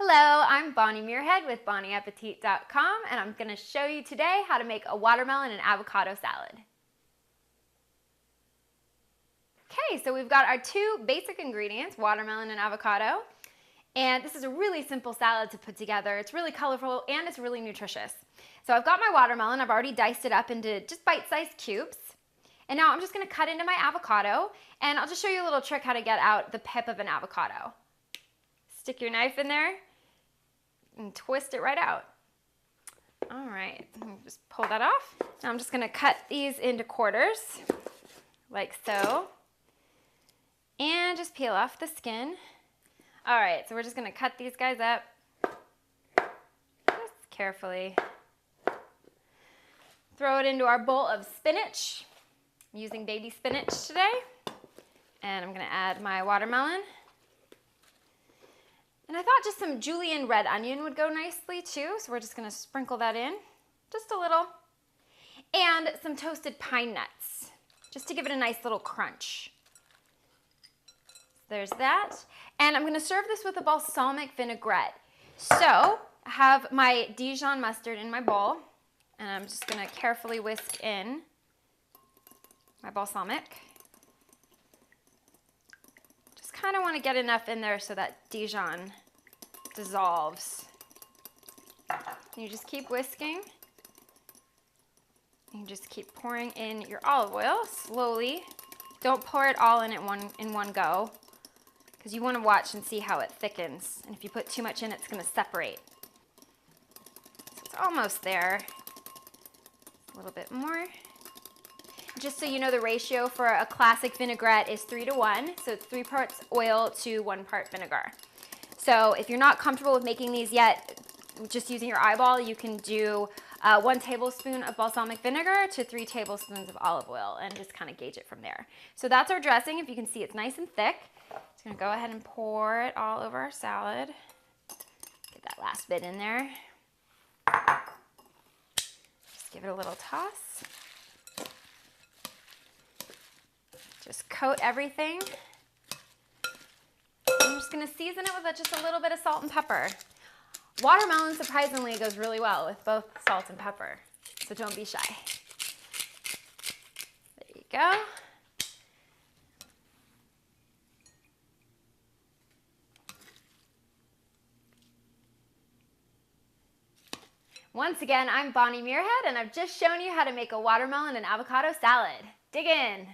Hello, I'm Bonnie Muirhead with BonnieAppetit.com, and I'm going to show you today how to make a watermelon and avocado salad. Okay, so we've got our two basic ingredients, watermelon and avocado, and this is a really simple salad to put together. It's really colorful and it's really nutritious. So I've got my watermelon, I've already diced it up into just bite-sized cubes, and now I'm just going to cut into my avocado, and I'll just show you a little trick how to get out the pip of an avocado. Stick your knife in there and twist it right out. All right, just pull that off. Now I'm just gonna cut these into quarters, like so, and just peel off the skin. All right, so we're just gonna cut these guys up, just carefully. Throw it into our bowl of spinach. I'm using baby spinach today. And I'm gonna add my watermelon. And I thought just some julienne red onion would go nicely too, so we're just gonna sprinkle that in, just a little. And some toasted pine nuts, just to give it a nice little crunch. There's that. And I'm gonna serve this with a balsamic vinaigrette. So, I have my Dijon mustard in my bowl, and I'm just gonna carefully whisk in my balsamic. Kind of want to get enough in there so that Dijon dissolves. You just keep whisking. You just keep pouring in your olive oil slowly. Don't pour it all in one go, because you want to watch and see how it thickens. And if you put too much in, it's going to separate. So it's almost there. A little bit more. Just so you know, the ratio for a classic vinaigrette is 3:1, so it's 3 parts oil to 1 part vinegar. So if you're not comfortable with making these yet, just using your eyeball, you can do 1 tablespoon of balsamic vinegar to 3 tablespoons of olive oil and just kind of gauge it from there. So that's our dressing. If you can see, it's nice and thick. Just gonna go ahead and pour it all over our salad. Get that last bit in there. Just give it a little toss. Just coat everything. I'm just gonna season it with just a little bit of salt and pepper. Watermelon, surprisingly, goes really well with both salt and pepper, so don't be shy. There you go. Once again, I'm Bonnie Muirhead, and I've just shown you how to make a watermelon and avocado salad. Dig in.